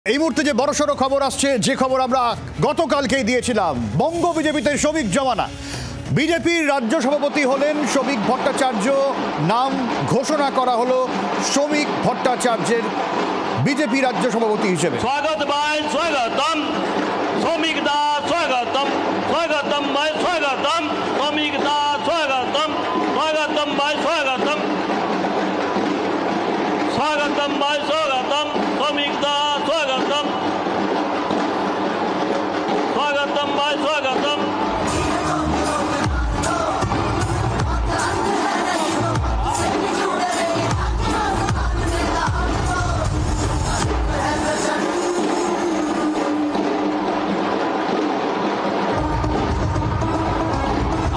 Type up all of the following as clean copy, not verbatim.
এই মুহূর্তে যে বড়সড় খবর আসছে, যে খবর আমরা গতকালকেই দিয়েছিলাম, বঙ্গ বিজেপিতে শ্রমিক জমানা। বিজেপির রাজ্য সভাপতি হলেন শ্রমিক ভট্টাচার্য, নাম ঘোষণা করা হলো শ্রমিক ভট্টাচার্যের বিজেপি রাজ্য সভাপতি হিসেবে। স্বাগত ভাই, স্বাগতম শ্রমিক দা, স্বাগতম স্বাগতম ভাই, স্বাগতম শ্রমিক দা, স্বাগতম স্বাগতম ভাই, স্বাগতম স্বাগতম ভাই, স্বাগতম শ্রমিক দা, স্বাগতম স্বাগতম ভাই, স্বাগতম।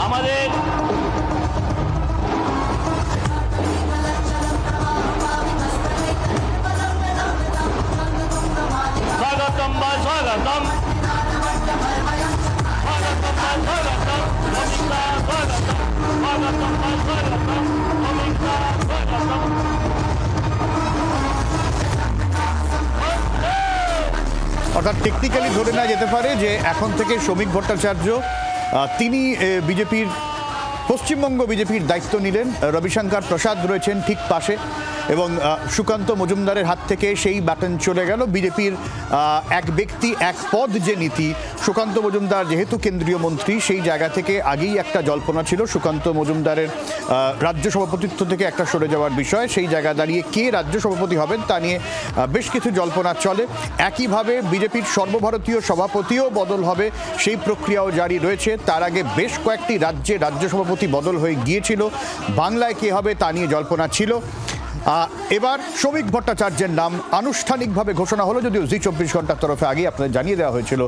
আমাদের স্বাগতম ভাই, স্বাগতম স্বাগতম ভাই, স্বাগতম শ্রমিকদা, স্বাগতম স্বাগতম ভাই, স্বাগতম শ্রমিকদা, স্বাগতম। অর্থাৎ টেকনিক্যালি ধরে নেওয়া যেতে পারে যে এখন থেকে শ্রমিক ভট্টাচার্য তিনি বিজেপির পশ্চিমবঙ্গ বিজেপির দায়িত্ব নিলেন। রবিশঙ্কর প্রসাদ রয়েছেন ঠিক পাশে এবং সুকান্ত মজুমদারের হাত থেকে সেই ব্যাটন চলে গেল। বিজেপির এক ব্যক্তি এক পদ যে নীতি, সুকান্ত মজুমদার যেহেতু কেন্দ্রীয় মন্ত্রী, সেই জায়গা থেকে আগেই একটা জল্পনা ছিল সুকান্ত মজুমদারের রাজ্য সভাপতিত্ব থেকে একটা সরে যাওয়ার বিষয়। সেই জায়গা দাঁড়িয়ে কে রাজ্য সভাপতি হবেন তা নিয়ে বেশ কিছু জল্পনা চলে। একইভাবে বিজেপির সর্বভারতীয় সভাপতিও বদল হবে, সেই প্রক্রিয়াও জারি রয়েছে। তার আগে বেশ কয়েকটি রাজ্যে রাজ্য সভাপতি বদল হয়ে গিয়েছিল। বাংলায় কে হবে তা নিয়ে জল্পনা ছিল। এবার শ্রমিক ভট্টাচার্যের নাম আনুষ্ঠানিকভাবে ঘোষণা হলো, যদিও জি24 ঘন্টার তরফে আগেই আপনাদের জানিয়ে দেওয়া হয়েছিল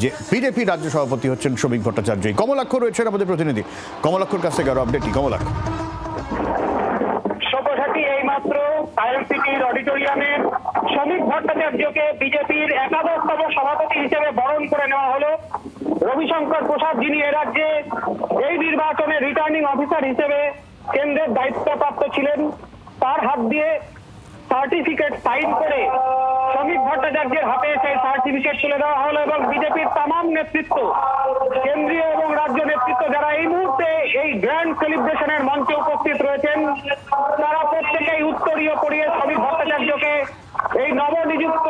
যে বিজেপির রাজ্য সভাপতি হচ্ছেন শ্রমিক ভট্টাচার্য। কমলাক্ষ রয়েছেন আমাদের প্রতিনিধি, কমলাক্ষর কাছ থেকে আরো আপডেটই। কমলাক্ষ, সব্যসাচী এইমাত্র সায়েন্স সিটির অডিটোরিয়ামে শ্রমিক ভট্টাচার্যকে বিজেপির একাদশতম সভাপতি হিসেবে বরণ করে নেওয়া হলো। রবিশঙ্কর প্রসাদ, যিনি এ রাজ্যে এই নির্বাচনে রিটার্নিং অফিসার হিসেবে কেন্দ্রের দায়িত্বপ্রাপ্ত ছিলেন, তার হাত দিয়ে সার্টিফিকেট সাইন করে শ্রমিক ভট্টাচার্যের হাতে সেই সার্টিফিকেট তুলে দেওয়া হলো এবং বিজেপির তামাম নেতৃত্ব, কেন্দ্রীয় এবং রাজ্য নেতৃত্ব যারা এই মুহূর্তে এই গ্র্যান্ড সেলিব্রেশনের মঞ্চে উপস্থিত রয়েছেন, তারা প্রত্যেকেই উত্তরীয় পড়িয়ে শ্রমিক ভট্টাচার্যকে এই নবনিযুক্ত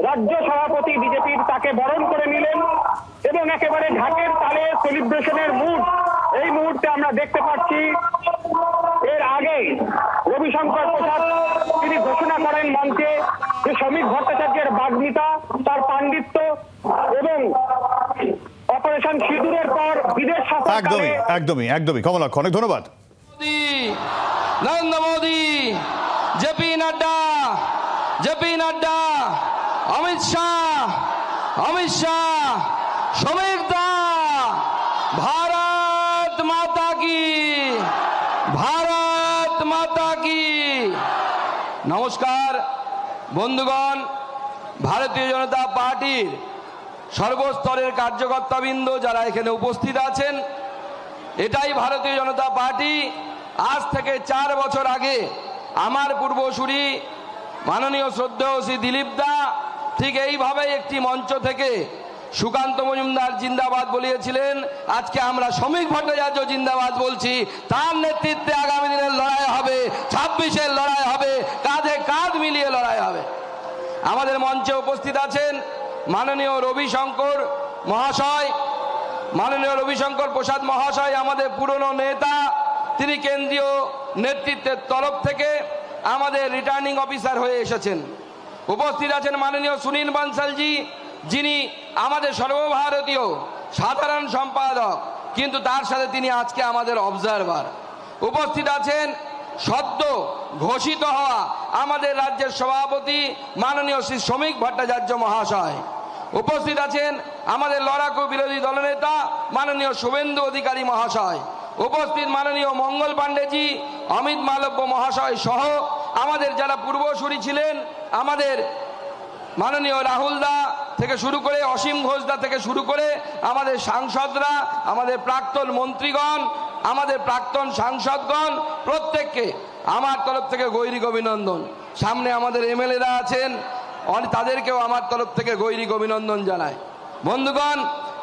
রাজ্য সভাপতি বিজেপির তাকে বরণ করে নিলেন এবং একেবারে ঢাকের তালে সেলিব্রেশনের মুড এই মুহূর্তে আমরা দেখতে পাচ্ছি। এর আগে রবিশঙ্কর প্রসাদ তিনি ঘোষণা করেন মঞ্চে যে শ্রমিক ভট্টাচার্যের বাগ্মিতা, তার পাণ্ডিত্য এবং অপারেশন সিঁদুরের পর বিদেশ সফর। একদমই কমলাক্ষ, অনেক ধন্যবাদ। নরেন্দ্র মোদী, জেপি নাড্ডা, অমিত শাহ, শ্রমিক দা, ভারত মাতা কি। নমস্কার বন্ধুগণ, ভারতীয় জনতা পার্টির সর্বস্তরের কার্যকর্তাবৃন্দ যারা এখানে উপস্থিত আছেন, এটাই ভারতীয় জনতা পার্টি। আজ থেকে 4 বছর আগে আমার পূর্বসূরি মাননীয় শ্রদ্ধেয় শ্রী দিলীপ দা ঠিক এইভাবে একটি মঞ্চ থেকে সুকান্ত মজুমদার জিন্দাবাদ বলিয়েছিলেন। আজকে আমরা শ্রমিক ভট্টাচার্য জিন্দাবাদ বলছি। তার নেতৃত্বে আগামী দিনের লড়াই হবে, 26-এর লড়াই হবে, কাঁধে কাঁধ মিলিয়ে লড়াই হবে। আমাদের মঞ্চে উপস্থিত আছেন মাননীয় রবিশঙ্কর প্রসাদ মহাশয়, আমাদের পুরনো নেতা। তিনি কেন্দ্রীয় নেতৃত্বের তরফ থেকে আমাদের রিটার্নিং অফিসার হয়ে এসেছেন। উপস্থিত আছেন মাননীয় সুনীল বানসালজি, যিনি আমাদের সর্বভারতীয় সাধারণ সম্পাদক, কিন্তু তার সাথে তিনি আজকে আমাদের অবজারভার। উপস্থিত আছেন সদ্য ঘোষিত হওয়া আমাদের রাজ্যের সভাপতি মাননীয় শ্রী শ্রমিক ভট্টাচার্য মহাশয়। উপস্থিত আছেন আমাদের লড়াকু বিরোধী দলনেতা মাননীয় শুভেন্দু অধিকারী মহাশয়। উপস্থিত মাননীয় মঙ্গল পাণ্ডেজি, অমিত মালব্য মহাশয় সহ আমাদের যারা পূর্বসূরি ছিলেন, আমাদের মাননীয় রাহুল দা থেকে শুরু করে অসীম ঘোষদা থেকে শুরু করে আমাদের সাংসদরা, আমাদের প্রাক্তন মন্ত্রীগণ, আমাদের প্রাক্তন সাংসদগণ, প্রত্যেককে আমার তরফ থেকে গৈরিক অভিনন্দন। সামনে আমাদের এমএলএরা আছেন, তাদেরকেও আমার তরফ থেকে গৈরিক অভিনন্দন জানাই। বন্ধুগণ,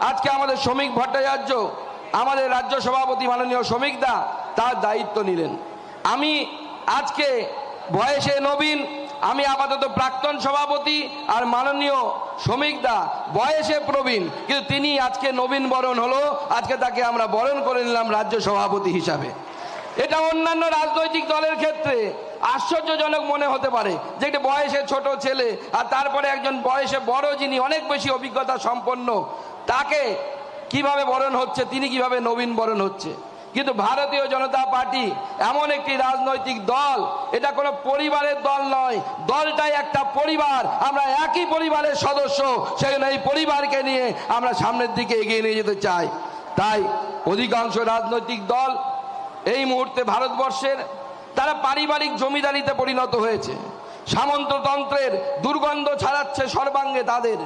আজকে আমাদের শ্রমিক ভট্টাচার্য, আমাদের রাজ্য সভাপতি মাননীয় শ্রমিক দা তার দায়িত্ব নিলেন। আমি আজকে বয়সে নবীন, আমি আপাতত প্রাক্তন সভাপতি, আর মাননীয় শ্রমিক দা বয়সে প্রবীণ, কিন্তু তিনি আজকে নবীন বরণ হলো, আজকে তাকে আমরা বরণ করে নিলাম রাজ্য সভাপতি হিসাবে। এটা অন্যান্য রাজনৈতিক দলের ক্ষেত্রে আশ্চর্যজনক মনে হতে পারে যে একটা বয়সে ছোট ছেলে আর তারপরে একজন বয়সে বড় যিনি অনেক বেশি অভিজ্ঞতা সম্পন্ন, তাকে কিভাবে বরণ হচ্ছে, তিনি কিভাবে নবীন বরণ হচ্ছে। কিন্তু ভারতীয় জনতা পার্টি এমন একটি রাজনৈতিক দল, এটা কোনো পরিবারের দল নয়, দলটাই একটা পরিবার, আমরা একই পরিবারের সদস্য, সেখানে এই পরিবারকে নিয়ে আমরা সামনের দিকে এগিয়ে নিয়ে যেতে চাই। তাই অধিকাংশ রাজনৈতিক দল এই মুহূর্তে ভারতবর্ষের তারা পারিবারিক জমিদারিতে পরিণত হয়েছে, সামন্ততন্ত্রের দুর্গন্ধ ছড়াচ্ছে সর্বাঙ্গে তাদের।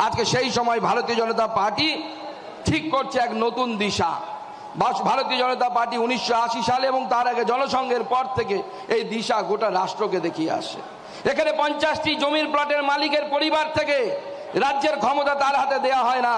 আজকে সেই সময় ভারতীয় জনতা পার্টি ঠিক করছে এক নতুন দিশা। ভারতীয় জনতা পার্টি 1980 সালে এবং তার আগে জনসংঘের পর থেকে এই দিশা গোটা রাষ্ট্রকে দেখিয়ে আসে। এখানে 50টি জমির প্লটের মালিকের পরিবার থেকে রাজ্যের ক্ষমতা তার হাতে দেয়া হয় না।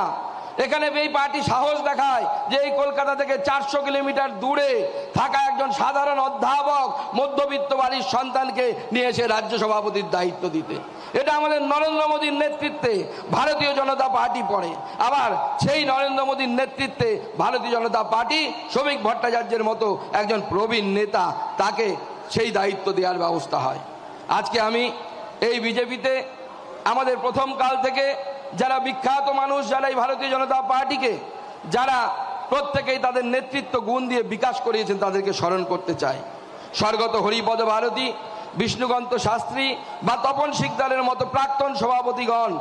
এখানে এই পার্টি সাহস দেখায় যে এই কলকাতা থেকে 400 কিলোমিটার দূরে থাকা একজন সাধারণ অধ্যাপক মধ্যবিত্ত বাড়ির সন্তানকে নিয়ে এসে রাজ্য সভাপতির দায়িত্ব দিতে। এটা আমাদের নরেন্দ্র মোদীর নেতৃত্বে ভারতীয় জনতা পার্টি পড়ে। আবার সেই নরেন্দ্র মোদীর নেতৃত্বে ভারতীয় জনতা পার্টি শ্রমিক ভট্টাচার্যের মতো একজন প্রবীণ নেতা, তাকে সেই দায়িত্ব দেওয়ার ব্যবস্থা হয়। আজকে আমি এই বিজেপিতে আমাদের প্রথম কাল থেকে যারা বিখ্যাত মানুষ, যারা এই ভারতীয় জনতা পার্টিকে যারা প্রত্যেকেই তাদের নেতৃত্ব গুণ দিয়ে বিকাশ করিয়েছেন, তাদেরকে স্মরণ করতে চাই। স্বর্গত হরিপদ ভারতী, বিষ্ণুকান্ত শাস্ত্রী বা তপন শিকদারের মতো প্রাক্তন সভাপতিগণ,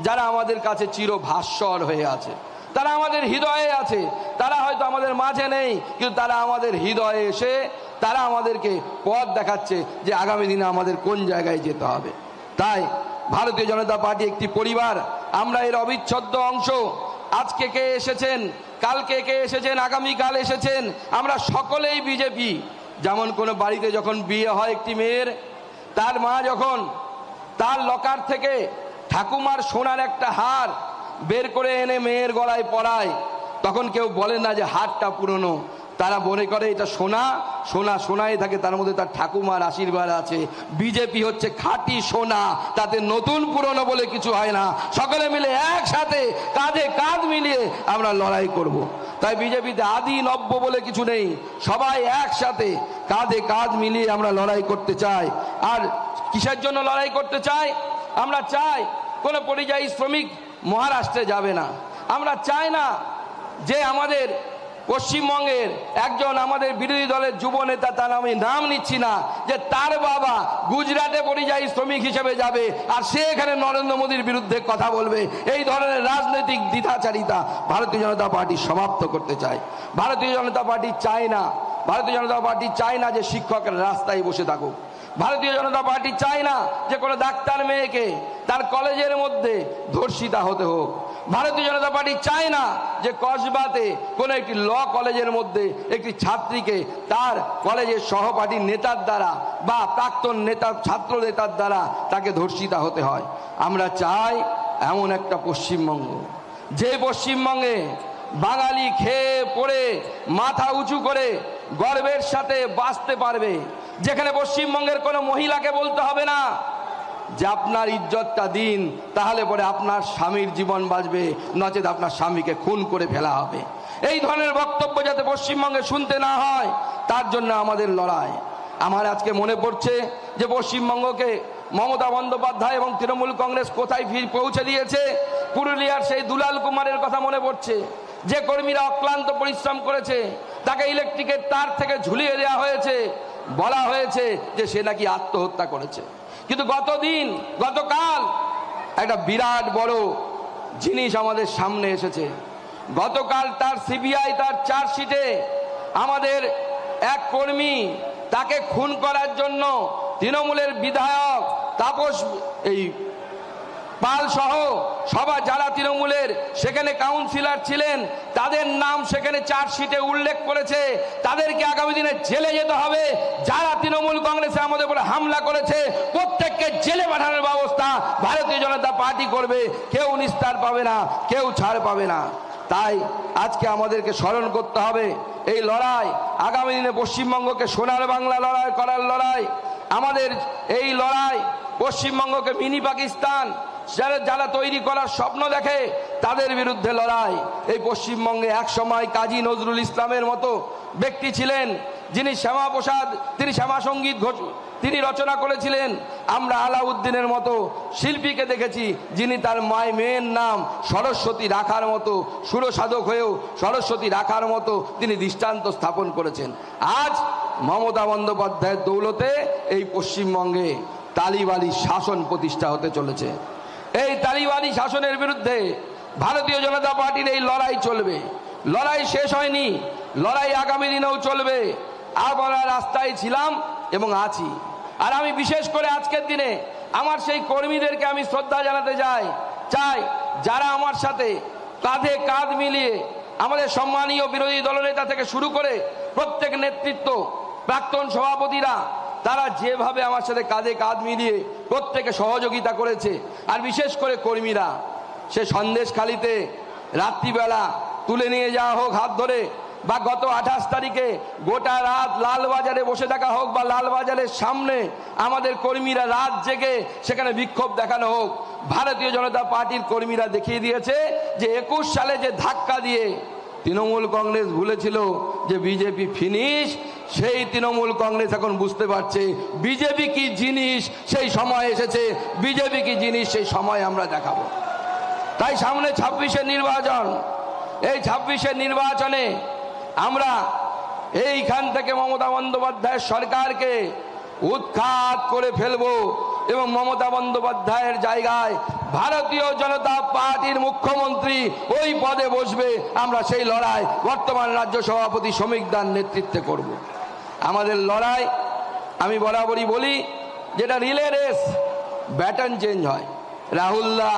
যারা আমাদের কাছে চিরভাস্বর হয়ে আছে, তারা আমাদের হৃদয়ে আছে। তারা হয়তো আমাদের মাঝে নেই, কিন্তু তারা আমাদের হৃদয়ে এসে তারা আমাদেরকে পথ দেখাচ্ছে যে আগামী দিনে আমাদের কোন জায়গায় যেতে হবে। তাই ভারতীয় জনতা পার্টি একটি পরিবার, আমরা এর অবিচ্ছেদ্য অংশ। আজকে কে এসেছেন, কালকে কে এসেছেন, আগামীকাল এসেছেন, আমরা সকলেই বিজেপি। যেমন কোনো বাড়িতে যখন বিয়ে হয় একটি মেয়ের, তার মা যখন তার লকার থেকে ঠাকুমার সোনার একটা হার বের করে এনে মেয়ের গলায় পরায়, তখন কেউ বলে না যে হারটা পুরনো, তারা মনে করে এটা সোনা, সোনা সোনাই থাকে, তার মধ্যে তার ঠাকুমার আশীর্বাদ আছে। বিজেপি হচ্ছে খাঁটি সোনা, তাতে নতুন পুরনো বলে কিছু হয় না। সকলে মিলে একসাথে কাঁধে কাঁধ মিলিয়ে আমরা লড়াই করব। তাই বিজেপিতে আদি নব্য বলে কিছু নেই, সবাই একসাথে কাঁধে কাঁধ মিলিয়ে আমরা লড়াই করতে চাই। আর কিসের জন্য লড়াই করতে চাই? আমরা চাই কোনো পরিযায়ী শ্রমিক মহারাষ্ট্রে যাবে না। আমরা চাই না যে আমাদের পশ্চিমবঙ্গের একজন আমাদের বিরোধী দলের যুব নেতা, তার আমি নাম নিচ্ছি না, যে তার বাবা গুজরাটে পরিযায়ী শ্রমিক হিসেবে যাবে আর সে এখানে নরেন্দ্র মোদীর বিরুদ্ধে কথা বলবে। এই ধরনের রাজনৈতিক দ্বিধাচারিতা ভারতীয় জনতা পার্টি সমাপ্ত করতে চায়। ভারতীয় জনতা পার্টি চায় না, ভারতীয় জনতা পার্টি চায় না যে শিক্ষকরা রাস্তায় বসে থাকুক। ভারতীয় জনতা পার্টি চায় না যে কোনো ডাক্তার মেয়েকে তার কলেজের মধ্যে ধর্ষিতা হতে হোক। ভারতীয় জনতা পার্টি চায় না যে কসবাতে কোনো একটি ল কলেজের মধ্যে একটি ছাত্রীকে তার কলেজের সহপাঠী নেতার দ্বারা বা প্রাক্তন নেতা ছাত্র নেতার দ্বারা তাকে ধর্ষিতা হতে হয়। আমরা চাই এমন একটা পশ্চিমবঙ্গ, যে পশ্চিমবঙ্গে বাঙালি খেয়ে পড়ে মাথা উঁচু করে গর্বের সাথে বাঁচতে পারবে, যেখানে পশ্চিমবঙ্গের কোনো মহিলাকে বলতে হবে না যে আপনার ইজ্জতটা দিন, তাহলে পরে আপনার স্বামীর জীবন বাঁচবে, নচেত আপনার স্বামীকে খুন করে ফেলা হবে। এই ধরনের বক্তব্য যাতে পশ্চিমবঙ্গে শুনতে না হয়, তার জন্য আমাদের লড়াই। আমার আজকে মনে পড়ছে যে পশ্চিমবঙ্গকে মমতা বন্দ্যোপাধ্যায় এবং তৃণমূল কংগ্রেস কোথায় পৌঁছে দিয়েছে। পুরুলিয়ার সেই দুলাল কুমারের কথা মনে পড়ছে, যে কর্মীরা অক্লান্ত পরিশ্রম করেছে, তাকে ইলেকট্রিকের তার থেকে ঝুলিয়ে দেওয়া হয়েছে, বলা হয়েছে যে সে নাকি আত্মহত্যা করেছে। কিন্তু গতকাল একটা বিরাট বড় জিনিস আমাদের সামনে এসেছে। গতকাল তার সিবিআই তার চার্জশিটে আমাদের এক কর্মী, তাকে খুন করার জন্য তৃণমূলের বিধায়ক তাপস পাল সহ সবাই যারা তৃণমূলের সেখানে কাউন্সিলর ছিলেন, তাদের নাম সেখানে চার্জশিটে উল্লেখ করেছে। তাদেরকে আগামী দিনে জেলে যেতে হবে। যারা তৃণমূল কংগ্রেসে আমাদের উপরে হামলা করেছে প্রত্যেককে জেলে পাঠানোর ব্যবস্থা ভারতীয় জনতা পার্টি করবে। কেউ নিস্তার পাবে না, কেউ ছাড় পাবে না। তাই আজকে আমাদেরকে স্মরণ করতে হবে এই লড়াই, আগামী দিনে পশ্চিমবঙ্গকে সোনার বাংলা লড়াই করার লড়াই। আমাদের এই লড়াই পশ্চিমবঙ্গকে মিনি পাকিস্তান যারা তৈরি করার স্বপ্ন দেখে তাদের বিরুদ্ধে লড়াই। এই পশ্চিমবঙ্গে এক সময় কাজী নজরুল ইসলামের মতো ব্যক্তি ছিলেন, যিনি শ্যামাপ্রসাদ, তিনি শ্যামা সঙ্গীত তিনি রচনা করেছিলেন। আমরা আলাউদ্দিনের মতো শিল্পীকে দেখেছি, যিনি তার মেয়ের নাম সরস্বতী রাখার মতো, সুরসাধক হয়েও সরস্বতী রাখার মতো তিনি দৃষ্টান্ত স্থাপন করেছেন। আজ মমতা বন্দ্যোপাধ্যায়ের দৌলতে এই পশ্চিমবঙ্গে তালিবানি শাসন প্রতিষ্ঠা হতে চলেছে। এই তালিবানি শাসনের বিরুদ্ধে ভারতীয় জনতা পার্টির এই লড়াই চলবে। লড়াই শেষ হয়নি, লড়াই আগামী দিনেও চলবে। আমরা রাস্তায় ছিলাম এবং আছি। আর আমি বিশেষ করে আজকের দিনে আমার সেই কর্মীদেরকে আমি শ্রদ্ধা জানাতে চাই যারা আমার সাথে কাঁধে কাঁধ মিলিয়ে, আমাদের সম্মানীয় বিরোধী দলনেতা থেকে শুরু করে প্রত্যেক নেতৃত্ব, প্রাক্তন সভাপতিরা, তারা যেভাবে আমার সাথে কাঁধে কাঁধ মিলিয়ে প্রত্যেকে সহযোগিতা করেছে। আর বিশেষ করে কর্মীরা, সে সন্দেশখালিতে রাত্রিবেলা তুলে নিয়ে যাওয়া হোক হাত ধরে, বা গত 28 তারিখে গোটা রাত লালবাজারে বসে থাকা হোক, বা লালবাজারের সামনে আমাদের কর্মীরা রাত জেগে সেখানে বিক্ষোভ দেখানো হোক, ভারতীয় জনতা পার্টির কর্মীরা দেখিয়ে দিয়েছে যে 21 সালে যে ধাক্কা দিয়ে তৃণমূল কংগ্রেস ভুলেছিল যে বিজেপি ফিনিশ, সেই তৃণমূল কংগ্রেস এখন বুঝতে পারছে বিজেপি কি জিনিস। সেই সময় এসেছে, বিজেপি কি জিনিস সেই সময় আমরা দেখাবো। তাই সামনে 26-এর নির্বাচন, এই 26-এর নির্বাচনে আমরা এইখান থেকে মমতা বন্দ্যোপাধ্যায়ের সরকারকে উৎখাত করে ফেলবো এবং মমতা বন্দ্যোপাধ্যায়ের জায়গায় ভারতীয় জনতা পার্টির মুখ্যমন্ত্রী ওই পদে বসবে। আমরা সেই লড়াই বর্তমান রাজ্য সভাপতি শ্রমিক দার নেতৃত্বে করব। আমাদের লড়াই, আমি বরাবরই বলি, যেটা রিলে রেস, ব্যাটন চেঞ্জ হয়। রাহুলদা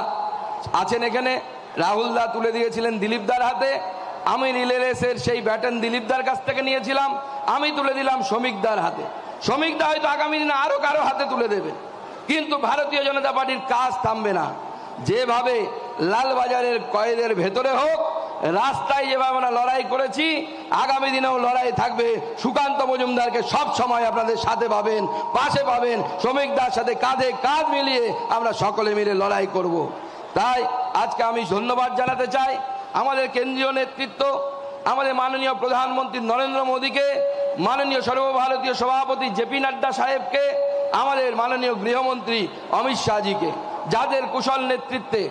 আছেন এখানে, রাহুলদা তুলে দিয়েছিলেন দিলীপদার হাতে। আমি রিলে রেসের সেই ব্যাটন দিলীপদার কাছ থেকে নিয়েছিলাম, আমি তুলে দিলাম শ্রমিকদার হাতে। শ্রমিকদা হয়তো আগামী দিনে আরো কারো হাতে তুলে দেবে, কিন্তু ভারতীয় জনতা পার্টির কাজ থামবে না। যেভাবে লালবাজারের কয়েদের ভেতরে হোক, রাস্তায় যেভাবে আমরা লড়াই করেছি, আগামী দিনেও লড়াই থাকবে। সুকান্ত মজুমদারকে সব সময় আপনাদের সাথে পাবেন, পাশে পাবেন। শ্রমিকদার সাথে কাঁধে কাঁধ মিলিয়ে আমরা সকলে মিলে লড়াই করব। তাই আজকে আমি ধন্যবাদ জানাতে চাই আমাদের কেন্দ্রীয় নেতৃত্ব, আমাদের মাননীয় প্রধানমন্ত্রী নরেন্দ্র মোদীকে, মাননীয় সর্বভারতীয় সভাপতি জেপি নাড্ডা সাহেবকে, আমাদের মাননীয় গৃহমন্ত্রী অমিত শাহজিকে, যাদের কুশল নেতৃত্বে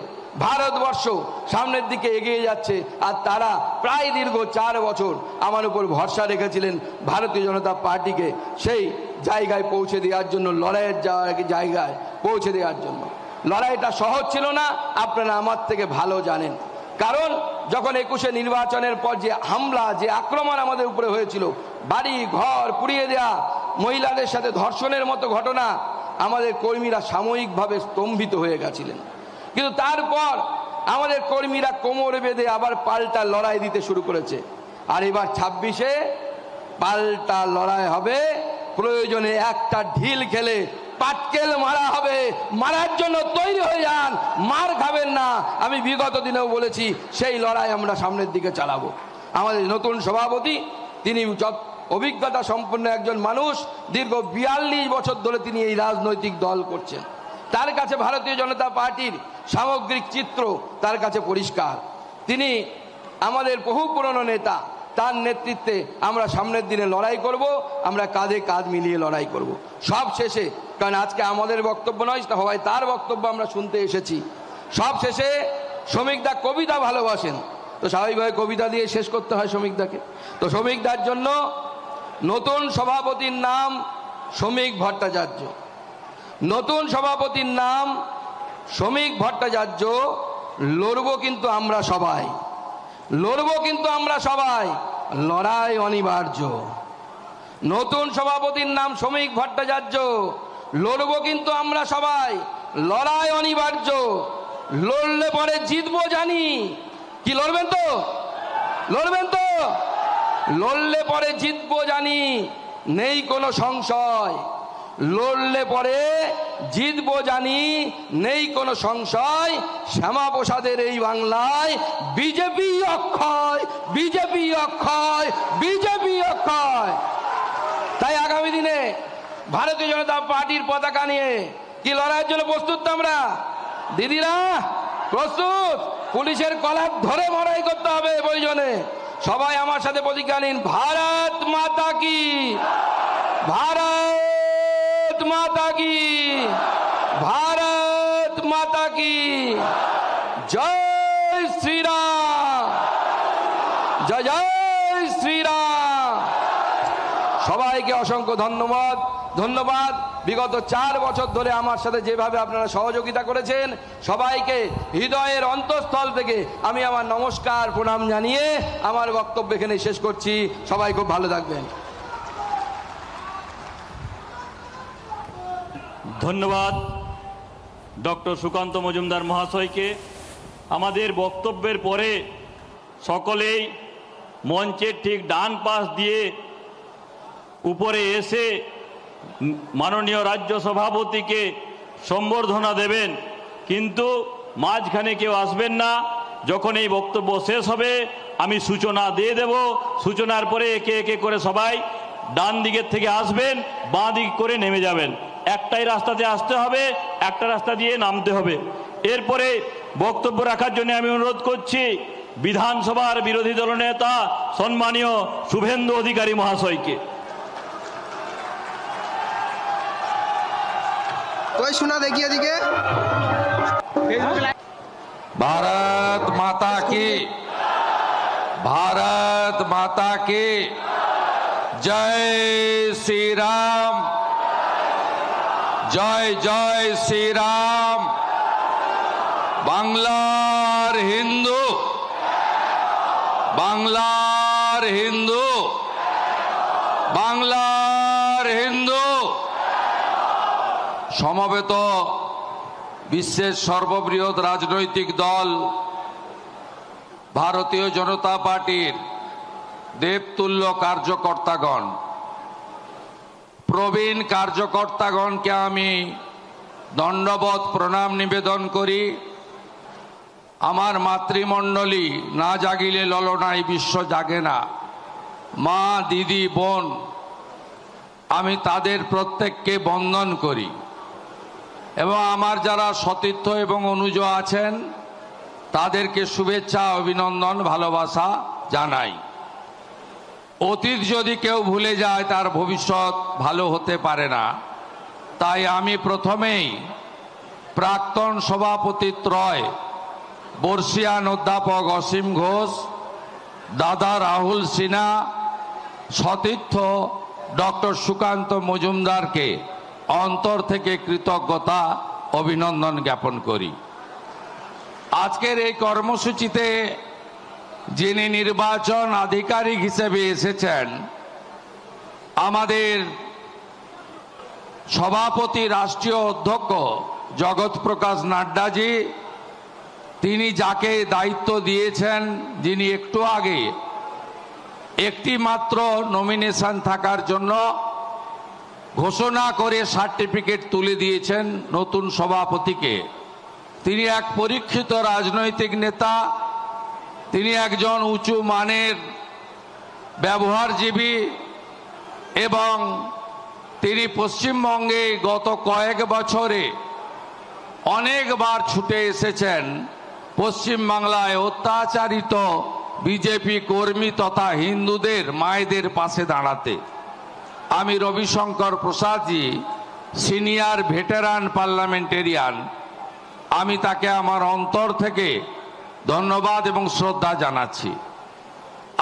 ভারতবর্ষ সামনের দিকে এগিয়ে যাচ্ছে। আর তারা প্রায় দীর্ঘ 4 বছর আমার উপর ভরসা রেখেছিলেন ভারতীয় জনতা পার্টিকে সেই জায়গায় পৌঁছে দেওয়ার জন্য, লড়াইয়ের জায়গায় পৌঁছে দেওয়ার জন্য। লড়াইটা সহজ ছিল না, আপনারা আমার থেকে ভালো জানেন। কারণ যখন 21-এ নির্বাচনের পর যে হামলা, যে আক্রমণ আমাদের উপরে হয়েছিল, বাড়ি ঘর পুড়িয়ে দেয়া, মহিলাদের সাথে ধর্ষণের মতো ঘটনা, আমাদের কর্মীরা সাময়িকভাবে স্তম্ভিত হয়ে গেছিলেন। কিন্তু তারপর আমাদের কর্মীরা কোমর বেঁধে আবার পাল্টা লড়াই দিতে শুরু করেছে। আর এবার 26-এ পাল্টা লড়াই হবে। প্রয়োজনে একটা ঢিল খেলে পাটকেল মারা হবে। মারার জন্য তৈরি হয়ে যান, মার খাবেন না। আমি বিগত দিনেও বলেছি, সেই লড়াই আমরা সামনের দিকে চালাবো। আমাদের নতুন সভাপতি, তিনি অভিজ্ঞতা সম্পন্ন একজন মানুষ, দীর্ঘ 42 বছর ধরে তিনি এই রাজনৈতিক দল করছেন। তার কাছে ভারতীয় জনতা পার্টির সামগ্রিক চিত্র তার কাছে পরিষ্কার। তিনি আমাদের বহু পুরনো নেতা, তার নেতৃত্বে আমরা সামনের দিনে লড়াই করব। আমরা কাঁধে কাঁধ মিলিয়ে লড়াই করব। সব শেষে, কারণ আজকে আমাদের বক্তব্য নয়, হয় তার বক্তব্য আমরা শুনতে এসেছি। সব শেষে শ্রমিকদা কবিতা ভালোবাসেন, তো স্বাভাবিকভাবে কবিতা দিয়ে শেষ করতে হয় শ্রমিকদাকে। তো শ্রমিকদার জন্য নতুন সভাপতির নাম শ্রমিক ভট্টাচার্য। নতুন সভাপতির নাম শ্রমিক ভট্টাচার্য। লড়বো কিন্তু আমরা সবাই, লড়বো কিন্তু আমরা সবাই, লড়াই অনিবার্য। নতুন সভাপতির নাম শ্রমিক ভট্টাচার্য। লড়বো কিন্তু আমরা সবাই, লড়াই অনিবার্য। লড়লে পরে জিতবো জানি। কি লড়বেন তো? লড়বেন তো? লড়লে পরে জিতবো জানি, নেই কোনো সংশয়। লড়লে পরে জিতবো জানি, নেই কোনো সংশয়। শ্যামাপ্রসাদের এই বাংলায় বিজেপি অক্ষয়, বিজেপি অক্ষয়, বিজেপি অক্ষয়। তাই আগামী দিনে ভারতীয় জনতা পার্টির পতাকা নিয়ে কি লড়াইয়ের জন্য প্রস্তুত তো আমরা? দিদিরা প্রস্তুত? পুলিশের কলার ধরে লড়াই করতে হবে প্রয়োজনে। সবাই আমার সাথে প্রতিজ্ঞা নিন, ভারত মাতা কি, ভারত মাতা কি, ভারত মাতা কি, জয় শ্রীরাম, জয় জয় শ্রীরাম। সবাইকে অসংখ্য ধন্যবাদ। ধন্যবাদ। বিগত 4 বছর ধরে আমার সাথে যেভাবে আপনারা সহযোগিতা করেছেন, সবাইকে হৃদয়ের অন্তঃস্থল থেকে আমি আমার নমস্কার প্রণাম জানিয়ে আমার বক্তব্য এখানে শেষ করছি। সবাই খুব ভালো থাকবেন। ধন্যবাদ ডক্টর সুকান্ত মজুমদার মহাশয়কে। আমাদের বক্তব্যের পরে সকলেই মঞ্চের ঠিক ডান পাশ দিয়ে উপরে এসে মাননীয় রাজ্য সভাপতিকে সম্বর্ধনা দেবেন, কিন্তু মাঝখানে কেউ আসবেন না। যখন এই বক্তব্য শেষ হবে আমি সূচনা দিয়ে দেব। সূচনার পরে একে একে করে সবাই ডান দিকের থেকে আসবেন, বাঁ দিক করে নেমে যাবেন। একটাই রাস্তাতে আসতে হবে, একটা রাস্তা দিয়ে নামতে হবে। এরপরে বক্তব্য রাখার জন্য আমি অনুরোধ করছি বিধানসভার বিরোধী দলনেতা সম্মানীয় শুভেন্দু অধিকারী মহাশয়কে। कोई सुना देखिए दिखे। भारत माता की, भारत माता की जय श्री राम, जय जय श्री राम। बांग्लार हिंदू, बांग्लार हिंदू, बांग्लार हिंदू। সমবেত বিশ্বের সর্ববৃহৎ রাজনৈতিক দল ভারতীয় জনতা পার্টির দেবতুল্য কার্যকর্তাগণ, প্রবীণ কার্যকর্তাগণকে আমি দণ্ডবত প্রণাম নিবেদন করি। আমার মাতৃমণ্ডলী, না জাগিলে ললনায় বিশ্ব জাগে না, মা, দিদি, বোন, আমি তাদের প্রত্যেককে বন্দন করি এবং আমার যারা সতীর্থ এবং অনুজ আছেন তাদেরকে শুভেচ্ছা, অভিনন্দন, ভালোবাসা জানাই। অতীত যদি কেউ ভুলে যায় তার ভবিষ্যৎ ভালো হতে পারে না। তাই আমি প্রথমেই প্রাক্তন সভাপতি ত্রয় বর্ষিয়ান অধ্যাপক অসীম ঘোষ, দাদা রাহুল সিনহা, সতীর্থ ডক্টর সুকান্ত মজুমদারকে অন্তর থেকে কৃতজ্ঞতা, অভিনন্দন জ্ঞাপন করি। আজকের এই কর্মসূচিতে যিনি নির্বাচন আধিকারিক হিসেবে এসেছেন, আমাদের সভাপতি রাষ্ট্রীয় অধ্যক্ষ জগৎ প্রকাশ নাড্ডাজি, তিনি যাকে দায়িত্ব দিয়েছেন, যিনি একটু আগে একটি মাত্র নমিনেশন থাকার জন্য ঘোষণা করে সার্টিফিকেট তুলে দিয়েছেন নতুন সভাপতিকে। তিনি এক পরীক্ষিত রাজনৈতিক নেতা, তিনি একজন উঁচু মানের ব্যবহারজীবী এবং তিনি পশ্চিমবঙ্গে গত কয়েক বছরে অনেকবার ছুটে এসেছেন পশ্চিমবাংলায় অত্যাচারিত বিজেপি কর্মী তথা হিন্দুদের মায়েদের পাশে দাঁড়াতে। আমি রবিশঙ্কর প্রসাদজি, সিনিয়র ভেটেরান পার্লামেন্টেরিয়ান, আমি তাকে আমার অন্তর থেকে ধন্যবাদ এবং শ্রদ্ধা জানাচ্ছি।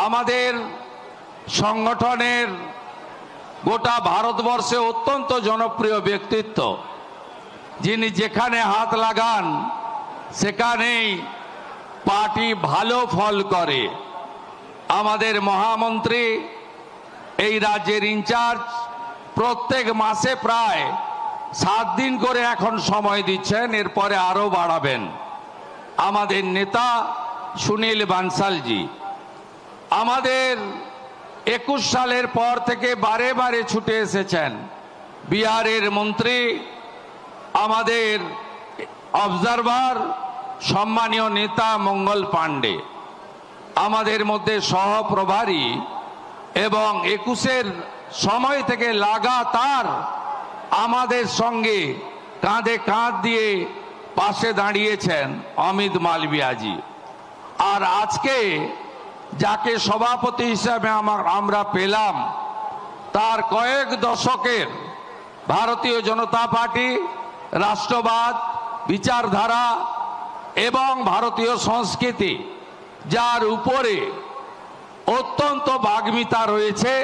আমাদের সংগঠনের গোটা ভারতবর্ষে অত্যন্ত জনপ্রিয় ব্যক্তিত্ব, যিনি যেখানে হাত লাগান সেখানেই পার্টি ভালো ফল করে। আমাদের মহামন্ত্রী, এই রাজ্যের ইনচার্জ, প্রত্যেক মাসে প্রায় 7 দিন করে এখন সময় দিচ্ছেন, এরপরে আরো বাড়াবেন। আমাদের নেতা সুনীল বানসালজি আমাদের 21 সালের পর থেকে বারে বারে ছুটে এসেছেন বিহারের মন্ত্রী, আমাদের অবজারভার সম্মানীয় নেতা মঙ্গল পাণ্ডে, আমাদের মধ্যে সহপ্রভারী এবং 21-এর সময় থেকে লাগাতার আমাদের সঙ্গে কাঁধে কাঁধ দিয়ে পাশে দাঁড়িয়েছেন অমিত মালভিয়াজি। আর আজকে যাকে সভাপতি হিসাবে আমরা পেলাম, তার কয়েক দশকের ভারতীয় জনতা পার্টি, রাষ্ট্রবাদ, বিচারধারা এবং ভারতীয় সংস্কৃতি, যার উপরে অত্যন্ত বাগ্মিতা রয়েছে,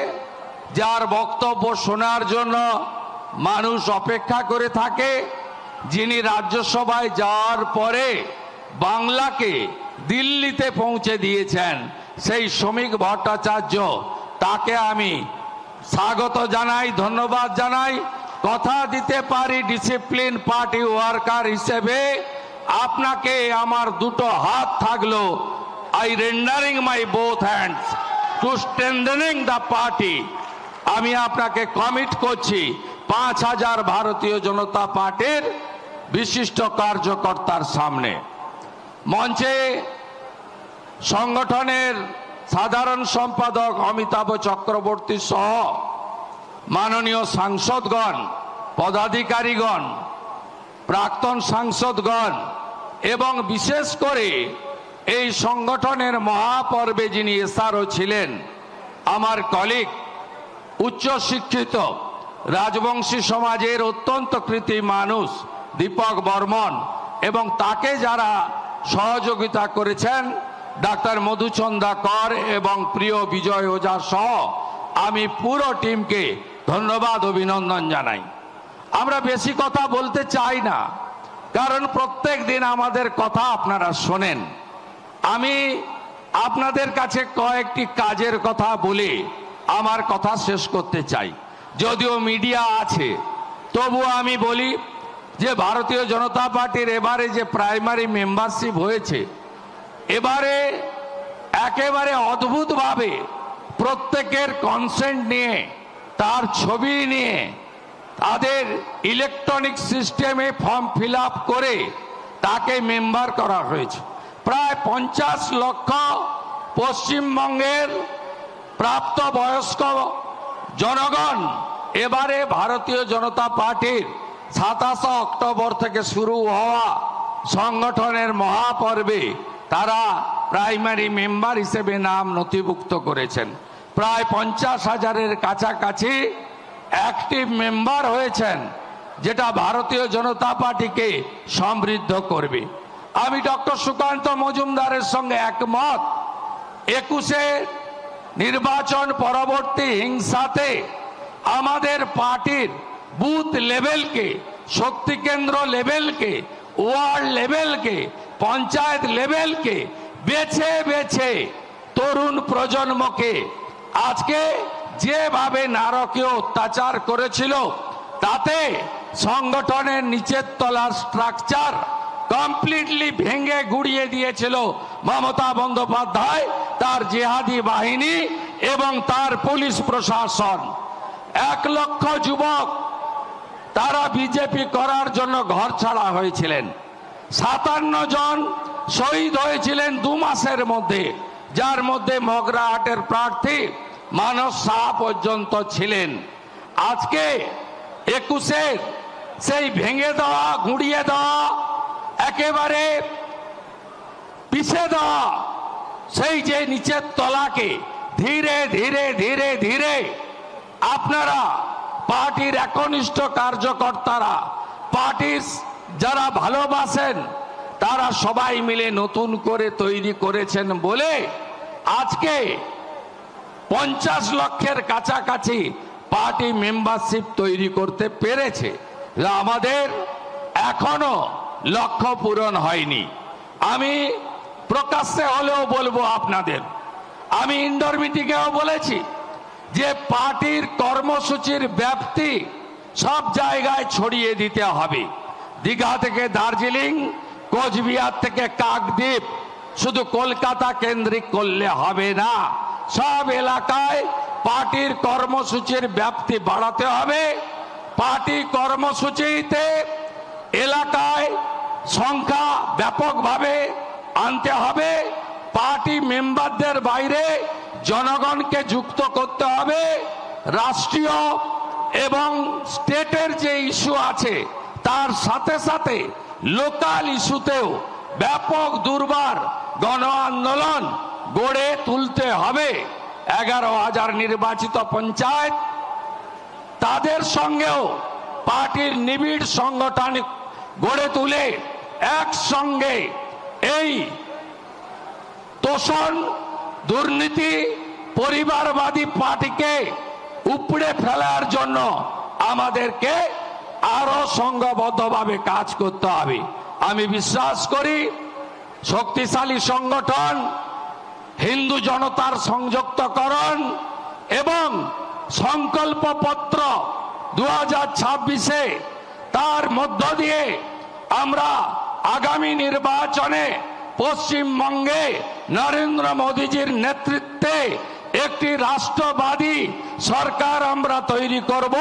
যার বক্তব্য শোনার জন্য মানুষ অপেক্ষা করে থাকে, যিনি রাজ্যসভায় যাওয়ার পরে বাংলাকে দিল্লিতে পৌঁছে দিয়েছেন, সেই শ্রমিক ভট্টাচার্য, তাকে আমি স্বাগত জানাই, ধন্যবাদ জানাই। কথা দিতে পারি ডিসিপ্লিন পার্টি ওয়ার্কার হিসেবে আপনাকে আমার দুটো হাত থাকলো। I rendering my both hands to strengthening the party. আমি আপনাকে কমিট করছি 5000 ভারতীয় জনতা পার্টির বিশিষ্ট কার্যকর্তার সামনে। মঞ্চে সংগঠনের সাধারণ সম্পাদক অমিতাভ চক্রবর্তী সহ মাননীয় সাংসদগণ, পদাধিকারীগণ, প্রাক্তন সাংসদগণ এবং বিশেষ করে এই সংগঠনের মহাপর্বে যিনি এসআরও ছিলেন, আমার কলিগ, উচ্চশিক্ষিত রাজবংশী সমাজের অত্যন্ত কৃতি মানুষ দীপক বর্মন, এবং তাকে যারা সহযোগিতা করেছেন ডাক্তার মধুচন্দা কর এবং প্রিয় বিজয় ওঝা সহ আমি পুরো টিমকে ধন্যবাদ, অভিনন্দন জানাই। আমরা বেশি কথা বলতে চাই না, কারণ প্রত্যেক দিন আমাদের কথা আপনারা শোনেন। আমি আপনাদের কাছে কয়েকটি কাজের কথা বলে আমার কথা শেষ করতে চাই। যদিও মিডিয়া আছে, তবুও আমি বলি যে ভারতীয় জনতা পার্টির এবারে যে প্রাইমারি মেম্বারশিপ হয়েছে, এবারে একেবারে অদ্ভুতভাবে প্রত্যেকের কনসেন্ট নিয়ে, তার ছবি নিয়ে, তাদের ইলেকট্রনিক সিস্টেমে ফর্ম ফিল আপ করে তাকে মেম্বার করা হয়েছে। প্রায় 50 লক্ষ পশ্চিমবঙ্গের প্রাপ্তবয়স্ক জনগণ এবারে ভারতীয় জনতা পার্টির 27 অক্টোবর থেকে শুরু হওয়া সংগঠনের মহাপর্বে তারা প্রাইমারি মেম্বার হিসেবে নাম নথিভুক্ত করেছেন। প্রায় 50,000-এর কাছাকাছি অ্যাক্টিভ মেম্বার হয়েছেন, যেটা ভারতীয় জনতা পার্টিকে সমৃদ্ধ করবে। আমি ডক্টর সুকান্ত মজুমদারের সঙ্গে একমত। 21-এ নির্বাচন পরবর্তী হিংসাতে আমাদের পার্টির বুথ লেভেলকে, শক্তি কেন্দ্র লেভেলকে, ওয়ার্ড লেভেলকে, পঞ্চায়েত লেভেলকে বেছে বেছে তরুণ প্রজন্মকে আজকে যেভাবে নারকীয় অত্যাচার করেছিল, তাতে সংগঠনের নিচের তলার স্ট্রাকচার কমপ্লিটলি ভেঙে গুড়িয়ে দিয়েছিল মমতা বন্দ্যোপাধ্যায়, তার জিহাদি বাহিনী এবং তার পুলিশ প্রশাসন। 1 লক্ষ যুবক তারা বিজেপি করার জন্য ঘর ছাড়া হয়েছিলেন। 57 জন শহীদ হয়েছিলেন 2 মাসের মধ্যে, যার মধ্যে মগরাহাটের প্রার্থী মানস শাহ পর্যন্ত ছিলেন। আজকে 21-এর সেই ভেঙে দেওয়া, গুঁড়িয়ে দেওয়া, একেবারে পিছে দেওয়া সেই যে নিচের তলাকে ধীরে ধীরে ধীরে ধীরে আপনারা পার্টির একনিষ্ঠ কার্যকর্তারা, পার্টির যারা ভালোবাসেন, তারা সবাই মিলে নতুন করে তৈরি করেছেন বলে আজকে 50 লক্ষের কাছাকাছি পার্টি মেম্বারশিপ তৈরি করতে পেরেছে। আমাদের এখনো লক্ষ্য পূরণ হয়নি। আমি প্রকাশ্যে হলেও বলবো আপনাদের, আমি ইনডোর মিটিংয়েও বলেছি যে পার্টির কর্মসূচির ব্যাপ্তি সব জায়গায় ছড়িয়ে দিতে হবে। দীঘা থেকে দার্জিলিং, কোচবিহার থেকে কাকদ্বীপ, শুধু কলকাতা কেন্দ্রিক করলে হবে না, সব এলাকায় পার্টির কর্মসূচির ব্যাপ্তি বাড়াতে হবে। পার্টি কর্মসূচিতে এলাকায় সংখ্যা ব্যাপকভাবে আনতে হবে, পার্টি মেম্বারদের বাইরে জনগণকে যুক্ত করতে হবে, রাষ্ট্রীয় এবং স্টেটের যে ইস্যু আছে তার সাথে সাথে লোকাল ইস্যুতেও ব্যাপক দুর্বার গণ আন্দোলন গড়ে তুলতে হবে। 11,000 নির্বাচিত পঞ্চায়েত, তাদের সঙ্গেও পার্টির নিবিড় সংগঠন গড়ে তুলে একসঙ্গে এই তোষণ, দুর্নীতি, পরিবারবাদী পার্টিকে উপড়ে ফেলার জন্য আমাদেরকে আরো সংঘবদ্ধভাবে কাজ করতে হবে। আমি বিশ্বাস করি শক্তিশালী সংগঠন, হিন্দু জনতার সংযুক্তকরণ এবং সংকল্পপত্র 2026-এ তার মধ্য দিয়ে আমরা আগামী নির্বাচনে পশ্চিমবঙ্গে নরেন্দ্র মোদীজির নেতৃত্বে একটি রাষ্ট্রবাদী সরকার আমরা তৈরি করব,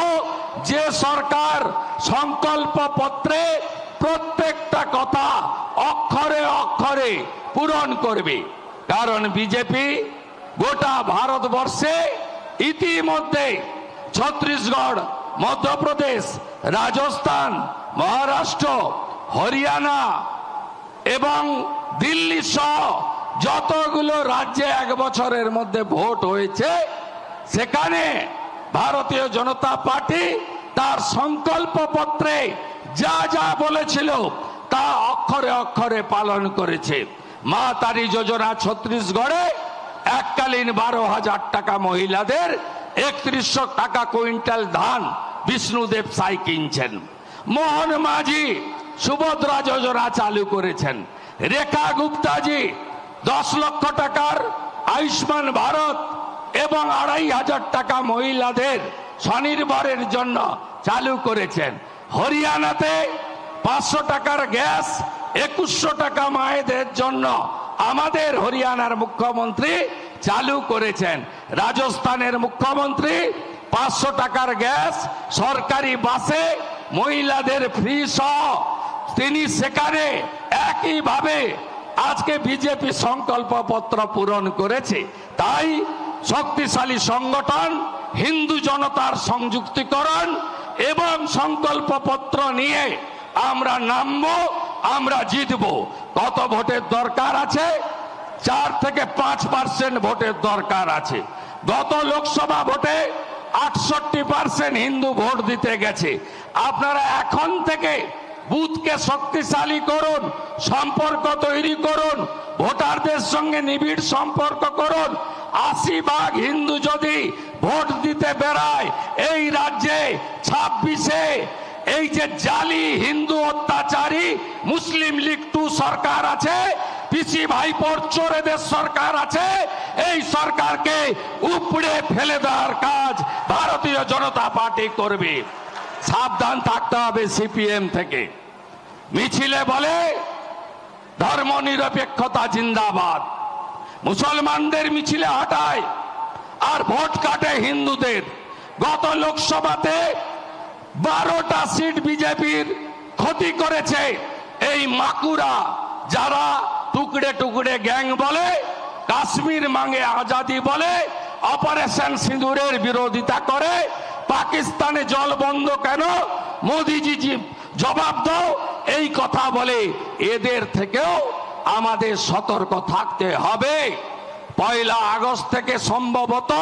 যে সরকার সংকল্পপত্রে প্রত্যেকটা কথা অক্ষরে অক্ষরে পূরণ করবে। কারণ বিজেপি গোটা ভারতবর্ষে ইতিমধ্যে ছত্তিশগড়, মধ্যপ্রদেশ, রাজস্থান, মহারাষ্ট্র, হরিয়ানা এবং দিল্লি সহ যতগুলো রাজ্যে 1 বছরের মধ্যে ভোট হয়েছে, সেখানে ভারতীয় জনতা পার্টি তার সংকল্পপত্রে যা যা বলেছিল তা অক্ষরে অক্ষরে পালন করেছে। মা তারি যোজনা ছত্তিশগড়ে এককালীন 12,000 টাকা মহিলাদের, 3100 টাকা কুইন্টাল ধান বিষ্ণুদেব সাই কিনছেন। মোহন মাঝি সুভদ্রা যোজনা চালু করেছেন। রেখা গুপ্তাজি 10 লক্ষ টাকার আয়ুষ্মান ভারত এবং 2,500 টাকা মহিলাদের স্বনির্ভরের জন্য চালু করেছেন। হরিয়ানাতে 500 টাকার গ্যাস, 2100 টাকা মায়েদের জন্য আমাদের হরিয়ানার মুখ্যমন্ত্রী চালু করেছেন। রাজস্থানের মুখ্যমন্ত্রী 500 টাকার গ্যাস সরকারি বাসে মহিলাদের ফ্রি সহ তিনি সেখানে একইভাবে আজকে বিজেপি সংকল্পপত্র পূরণ করেছে। তাই শক্তিশালী সংগঠন, হিন্দু জনতার সংযুক্তিকরণ এবং সংকল্পপত্র নিয়ে আমরা নামবো, আমরা জিতবো। কত ভোটের দরকার আছে? 4 থেকে 5% ভোটের দরকার আছে। গত লোকসভা ভোটে 68% হিন্দু ভোট দিতে গেছে। আপনারা এখন থেকে বুথকে শক্তিশালী করুন, সম্পর্ক তৈরি করুন, ভোটারদের সঙ্গে নিবিড় সম্পর্ক করুন। 80% হিন্দু যদি ভোট দিতে বেড়ায় এই রাজ্যে 26-এ এই যে জালি হিন্দু অত্যাচারী মুসলিম লীগ 2 সরকার আছে, পিসি ভাইপোর চোরেদের সরকার আছে, এই সরকারকে উপড়ে ফেলে দেওয়ার কাজ ভারতীয় জনতা পার্টি করবে। সাবধান থাকতে হবে সিপিএম থেকে। মিছিলে বলে ধর্মনিরপেক্ষতা জিন্দাবাদ, মুসলমানদের মিছিলে হটায় আর ভোট কাটে হিন্দুদের। গত লোকসভাতে 12টা সিট বিজেপির ক্ষতি করেছে এই মাকুরা, যারা টুকরে টুকরে গ্যাং বলে, কাশ্মীর মাঙ্গে আজাদি বলে, অপারেশন সিঁদুরের বিরোধিতা করে, পাকিস্তানে জল বন্ধ কেন, মোদিজি জবাব দাও, এই কথা বলে। এদের থেকেও আমাদের সতর্ক থাকতে হবে। 1 আগস্ট থেকে সম্ভবত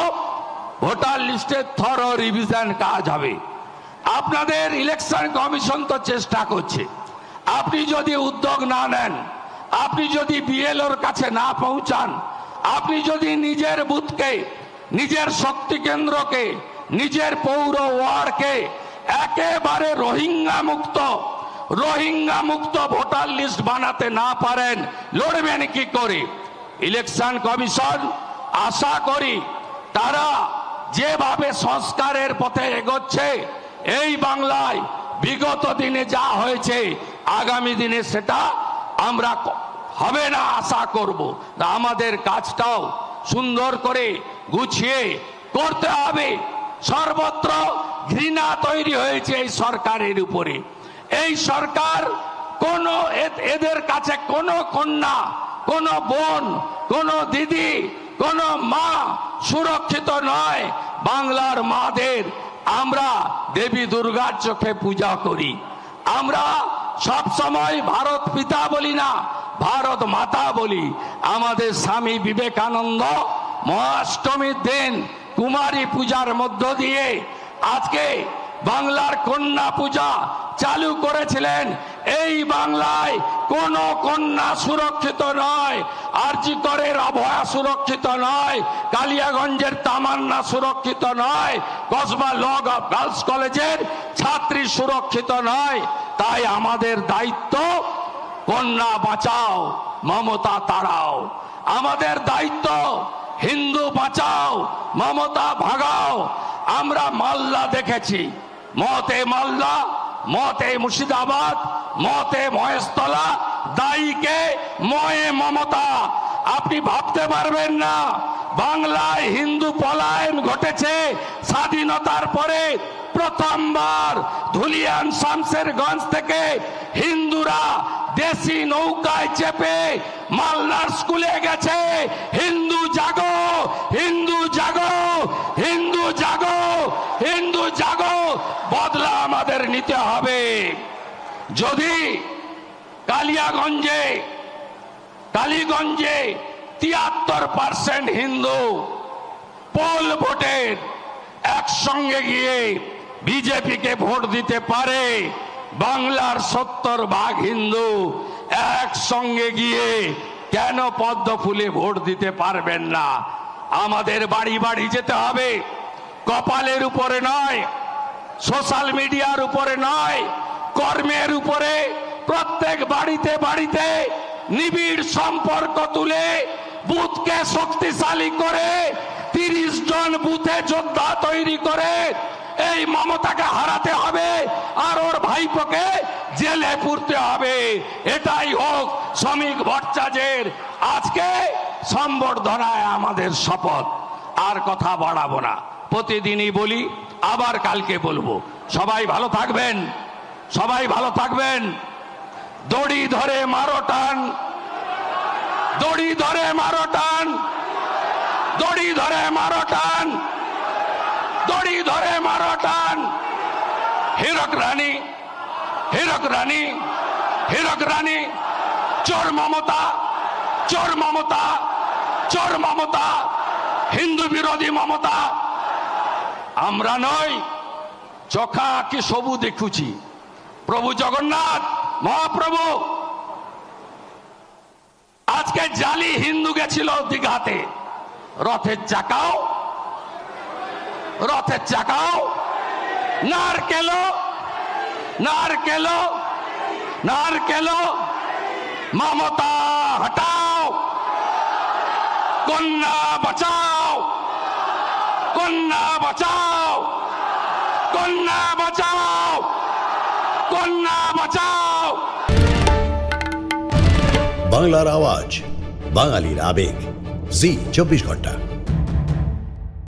ভোটার লিস্টের থরো রিভিশন কাজ হবে। আপনাদের ইলেকশন কমিশন তো চেষ্টা করছে। আপনি যদি উদ্যোগ না নেন, আপনি যদি বিএলওর কাছে না পৌঁছান, আপনি যদি নিজের বুথকে, নিজের শক্তি কেন্দ্রকে, নিজের পৌর ওয়ার্ডকে একেবারে রোহিঙ্গা মুক্ত ভোটার লিস্ট বানাতে না পারেন, লড়বেন কি করে? ইলেকশন কমিশন আশা করি তারা যেভাবে সংস্কারের পথে এগোচ্ছে, এই বাংলায় বিগত দিনে যা হয়েছে আগামী দিনে সেটা আমরা হবে না আশা করব। আমাদের কাজটাও সুন্দর করে গুছিয়ে করতে হবে। সর্বত্র ঘৃণা তৈরি হয়েছে এই সরকারের উপরে। এই সরকার কোন এদের কাছে কোনো কন্যা, কোনো বোন, কোনো দিদি, কোনো মা সুরক্ষিত নয়। বাংলার মাদের আমরা দেবী দুর্গার চোখে পূজা করি। আমরা সব সময় ভারত পিতা বলি না, ভারত মাতা বলি। আমাদের স্বামী বিবেকানন্দ মহাষ্টমীর দিন কুমারী পূজার মধ্য দিয়ে আজকে বাংলার কন্যা পূজা চালু করেছিলেন। এই বাংলায় কোন কন্যা সুরক্ষিত নয়, আরজি করের অভয়া সুরক্ষিত নয়, কালিয়াগঞ্জের তামান্না সুরক্ষিত নয়, কসবা ল গার্লস কলেজের ছাত্রী সুরক্ষিত নয়। তাই আমাদের দায়িত্ব কন্যা বাঁচাও, মমতা তাড়াও। আমাদের দায়িত্ব হিন্দু বাঁচাও, মমতা ভাগাও। আমরা মালদা দেখেছি, মতে মালদা, মতে মুর্শিদাবাদ, মতে মহেশতলা, দায়ীকে ময়ে মমতা। আপনি ভাবতে পারবেন না বাংলায় হিন্দু পলায়ন ঘটেছে স্বাধীনতার পরে। প্রথমবার ধুলিয়ান শামশেরগঞ্জ থেকে হিন্দুরা দেশি নৌকায় চেপে মালদার স্কুলে গেছে। হিন্দু জাগো, হিন্দু জাগো, হিন্দু জাগো, হিন্দু জাগো। বদলা আমাদের নিতে হবে। যদি কালীগঞ্জে 73% হিন্দু পোল ভোটের একসঙ্গে গিয়ে বিজেপিকে ভোট দিতে পারে, বাংলার 70% হিন্দু একসঙ্গে গিয়ে কেন পদ্ম ফুলে ভোট দিতে পারবেন না? আমাদের বাড়ি বাড়ি যেতে হবে, কপালের উপরে নয়, সোশ্যাল মিডিয়ার উপরে নয়, কর্মের উপরে। প্রত্যেক বাড়িতে বাড়িতে নিবিড় সম্পর্ক তুলে বুথকে শক্তিশালী করে 30 জন বুথে যোদ্ধা তৈরি করে এই মমতাকে হারাতে হবে আর ওর ভাইপোকে জেলে পুরতে হবে। এটাই হোক শ্রমিক ভট্টাচার্যের আজকে সম্বর্ধনায় আমাদের শপথ। আর কথা বাড়াবো না, প্রতিদিনই বলি, আবার কালকে বলবো। সবাই ভালো থাকবেন, সবাই ভালো থাকবেন। দড়ি ধরে মারো টান, দড়ি ধরে মারো টান, দড়ি ধরে মারো টান, দড়ি ধরে মারো টান। হীরক রানী, হীরক রানী, হীরক রানী। চোর মমতা, চোর মমতা, চোর মমতা, হিন্দু বিরোধী মমতা। আমরা নই, চোখা কি সবু দেখুছি। প্রভু জগন্নাথ মহাপ্রভু আজকে জালি হিন্দু গেছিল দীঘাতে। রথের চাকাও, রথের চাকাও নারকেল, নারকেল, নারকেল। মমতা হটাও, কন্যা বাঁচাও, কন্যা বাঁচাও, কন্যা বাঁচাও, কন্যা বাঁচাও। বাংলার আওয়াজ, বাঙালির আবেগ, জি 24 ঘন্টা।